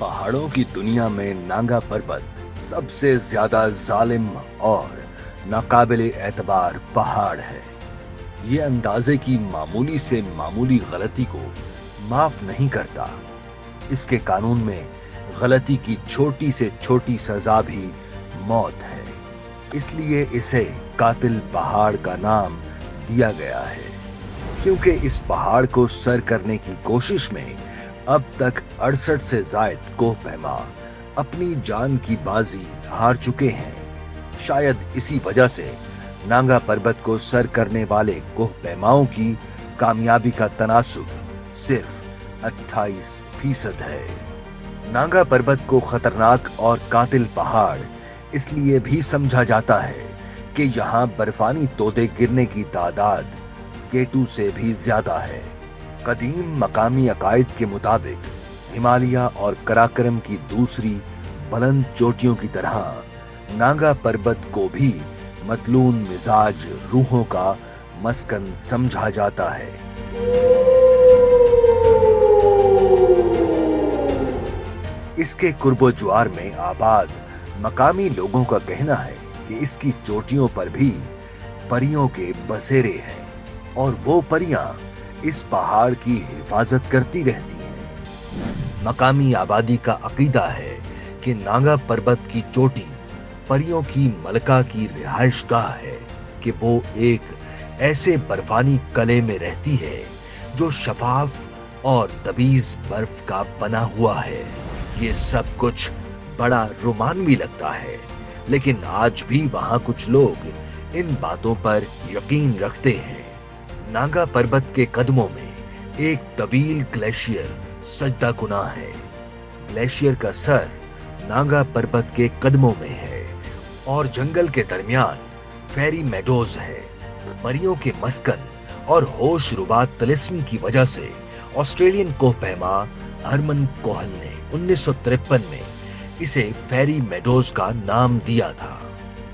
पहाड़ों की दुनिया में नागा पर्वत सबसे ज्यादा जालिम और नाकाबिले एतबार पहाड़ है। ये अंदाजे की मामूली से मामूली गलती को माफ नहीं करता। इसके कानून में गलती की छोटी से छोटी सजा भी मौत है। इसलिए इसे कातिल पहाड़ का नाम दिया गया है, क्योंकि इस पहाड़ को सर करने की कोशिश में अब तक 68 से जायद कोहपैमा अपनी जान की बाजी हार चुके हैं। शायद इसी वजह से नागा पर्वत को सर करने वाले कोहपैमाओं की कामयाबी का तनासुब सिर्फ 28% है। नागा पर्वत को खतरनाक और कातिल पहाड़ इसलिए भी समझा जाता है कि यहाँ बर्फानी तोदे गिरने की तादाद केटू से भी ज्यादा है। कदीम मकामी अकायद के मुताबिक हिमालय और कराकरम की दूसरी बुलंद चोटियों की तरह नागा पर्वत को भी मतलून मिजाज रूहों का मस्कन समझा जाता है। इसके कुर्बो ज्वार में आबाद मकामी लोगों का कहना है कि इसकी चोटियों पर भी परियों के बसेरे हैं और वो परियां इस पहाड़ की हिफाजत करती रहती हैं। मकामी आबादी का अकीदा है कि नागा पर्वत की चोटी परियों की मलका की रिहाइशगाह है, कि वो एक ऐसे बर्फानी कले में रहती है जो शफाफ और तबीज बर्फ का बना हुआ है। ये सब कुछ बड़ा रोमांवी लगता है, लेकिन आज भी वहां कुछ लोग इन बातों पर यकीन रखते हैं। नागा पर्वत के कदमों में एक तवील ग्लेशियर सजदा गुना है। ग्लेशियर का सर नागा पर्वत के कदमों में है और जंगल के दरमियान फेरी मेडोज है। परियों के मस्कन और होश रुबा तिलिस्म की वजह से ऑस्ट्रेलियन कोहपैमा हरमन कोहल ने 1953 में इसे फेरी मेडोज का नाम दिया था।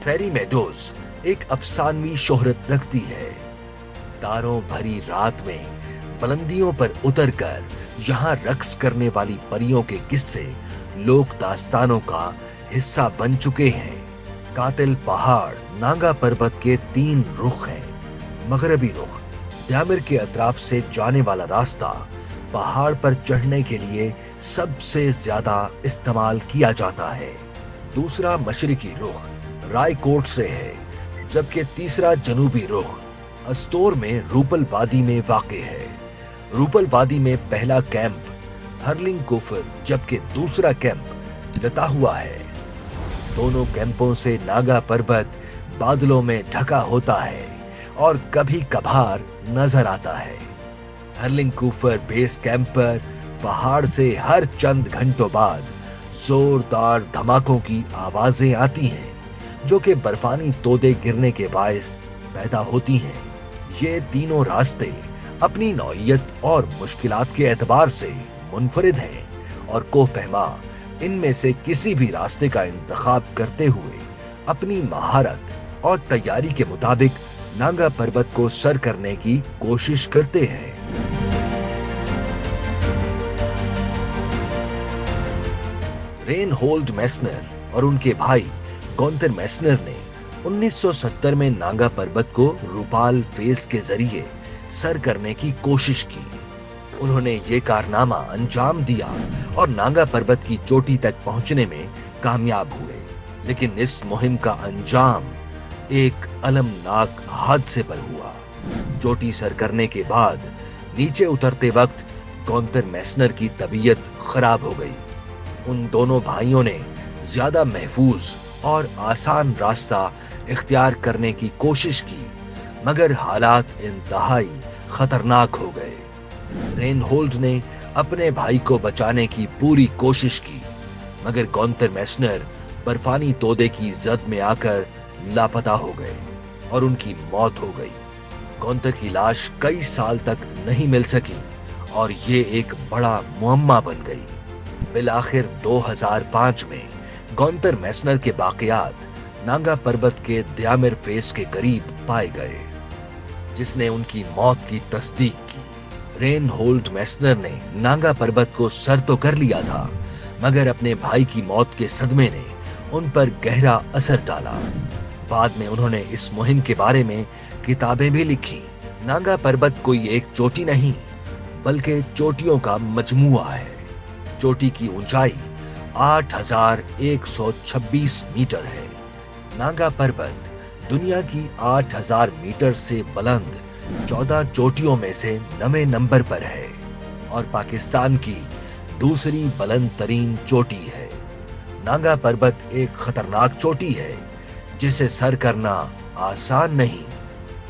फेरी मेडोज एक अफसानवी शोहरत रखती है। तारों भरी रात में बुलंदियों पर उतरकर यहाँ रक्स करने वाली परियों के किस्से लोक दास्तानों का हिस्सा बन चुके हैं। कातिल पहाड़ नागा पर्वत के 3 रुख हैं। मगरबी रुख ड्यामिर के अतराफ से जाने वाला रास्ता पहाड़ पर चढ़ने के लिए सबसे ज्यादा इस्तेमाल किया जाता है। दूसरा मशरिकी रुख रायकोट से है, जबकि तीसरा जनूबी रुख अस्तोर में रूपल वादी में वाक़े है। रूपल वादी में पहला कैंप हर्लिंग कोफर, जबकि दूसरा कैंप लता हुआ है। दोनों कैंपों से नागा पर्वत बादलों में ढका होता है और कभी कभार नजर आता है। हर्लिंग कोफर बेस कैंप पर पहाड़ से हर चंद घंटों बाद जोरदार धमाकों की आवाजें आती हैं, जो कि बर्फानी तोदे गिरने के बायस पैदा होती हैं। ये तीनों रास्ते अपनी नौइयत और मुश्किलात के एतबार से मुनफरिद हैं और कोहपैमा इनमें से किसी भी रास्ते का इंतखाब करते हुए अपनी महारत और तैयारी के मुताबिक नागा पर्वत को सर करने की कोशिश करते हैं। रेनहोल्ड मेस्नर और उनके भाई गॉन्थर मेस्नर ने 1970 में नागा पर्वत को रूपाल फेस के जरिए सर करने की कोशिश की। उन्होंने ये कारनामा अंजाम दिया और नागा पर्वत की चोटी तक पहुंचने में कामयाब हुए, लेकिन इस मुहिम का अंजाम एक अलमनाक हादसे पर हुआ। चोटी सर करने के बाद नीचे उतरते वक्त गॉन्थर मेस्नर की तबीयत खराब हो गई। उन दोनों भाइयों ने ज्यादा महफूज और आसान रास्ता इख्तियार करने की कोशिश की, मगर हालात इंतहाई खतरनाक हो गए। रेनहोल्ड ने अपने भाई को बचाने की पूरी कोशिश की, मगर गॉन्थर मेस्नर बर्फानी तोदे की जद में आकर लापता हो गए और उनकी मौत हो गई। गॉन्थर की लाश कई साल तक नहीं मिल सकी और ये एक बड़ा मुअम्मा बन गई। बिलाखिर 2005 में गॉन्थर मेस्नर के बाकियात नागा पर्वत के ड्यामिर फेस के करीब पाए गए, जिसने उनकी मौत की तस्दीक की। रेनहोल्ड मेस्नर ने नागा पर्वत को सर तो कर लिया था, मगर अपने भाई की मौत के सदमे ने उन पर गहरा असर डाला। बाद में उन्होंने इस मुहिम के बारे में किताबें भी लिखी। नांगा पर्वत कोई एक चोटी नहीं, बल्कि चोटियों का मजमुआ है। चोटी की ऊंचाई 8,126 मीटर है। नांगा पर्वत दुनिया की 8,000 मीटर से बुलंद 14 चोटियों में से 9वें नंबर पर है और पाकिस्तान की दूसरी बुलंद तरीन चोटी है। नांगा पर्वत एक खतरनाक चोटी है जिसे सर करना आसान नहीं।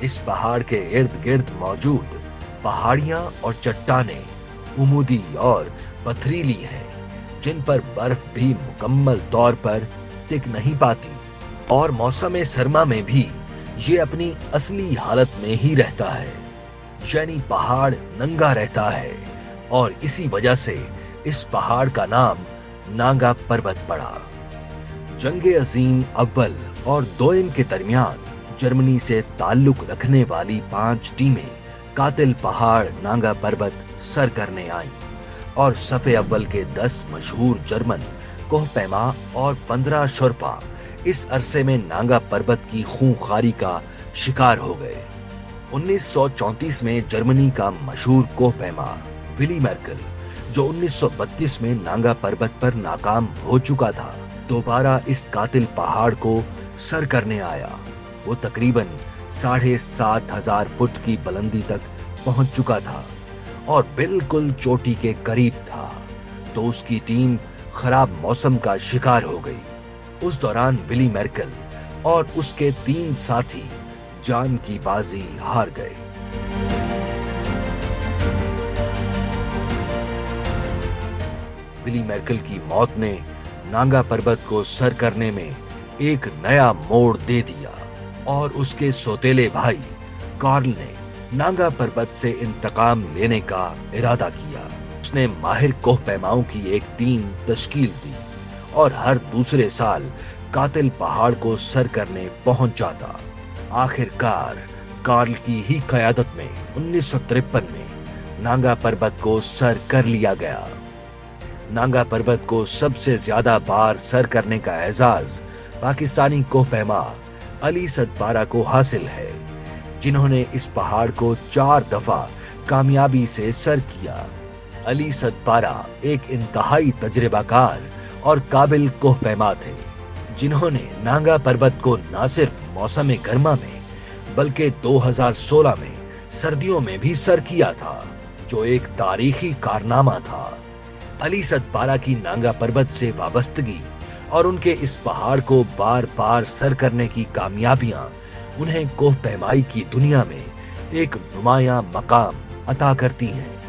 इस पहाड़ के इर्द गिर्द मौजूद पहाड़ियां और चट्टानें उमूदी और पथरीली हैं, जिन पर बर्फ भी मुकम्मल तौर पर टिक नहीं पाती और मौसम सरमा में भी ये अपनी असली हालत में ही रहता है, यानी पहाड़ नंगा रहता है और इसी वजह से इस पहाड़ का नाम नांगा पर्वत पड़ा। जंगे अजीम अव्वल और दोयम के दरमियान जर्मनी से ताल्लुक रखने वाली 5 टीमें कातिल पहाड़ नांगा पर्वत सर करने आईं और सफ़े अव्वल के 10 मशहूर जर्मन कोहपैमा और 15 शोरपा इस अरसे में नांगा पर्वत की खूंखारी का शिकार हो गए। 1934 में जर्मनी का मशहूर कोहपैमा विली मेर्केल, जो 1932 में नांगा पर्वत पर नाकाम हो चुका था, दोबारा इस कातिल पहाड़ को सर करने आया। वो तकरीबन 7,500 फुट की बुलंदी तक पहुंच चुका था और बिल्कुल चोटी के करीब था, तो उसकी टीम खराब मौसम का शिकार हो गई। उस दौरान विली मेर्केल और उसके 3 साथी जान की बाजी हार गए। विली मेर्केल की मौत ने नांगा पर्वत को सर करने में एक नया मोड़ दे दिया और उसके सौतेले भाई कार्ल ने नांगा पर्वत से इंतकाम लेने का इरादा किया। उसने माहिर कोहपैमाओं की एक टीम तश्कील दी और हर दूसरे साल कातिल पहाड़ को सर करने पहुंच जाता। आखिरकार कार्ल की ही क़यादत में 1953 में नांगा पर्वत को सर कर लिया गया। नांगा पर्वत को सबसे ज्यादा बार सर करने का एजाज पाकिस्तानी कोहपैमा अली सदपारा को हासिल है, जिन्होंने इस पहाड़ को 4 दफा कामयाबी से सर किया। अली सदपारा एक इंतहाई तजर्बाकार और काबिल कोहपैमा थे, जिन्होंने नांगा पर्वत को न सिर्फ मौसम गर्मा में बल्कि 2016 में सर्दियों में भी सर किया था, जो एक तारीखी कारनामा था। अली सदपारा की नांगा पर्वत से वाबस्तगी और उनके इस पहाड़ को बार बार सर करने की कामयाबियां उन्हें कोहपैमाई की दुनिया में एक नुमायां मकाम अता करती हैं।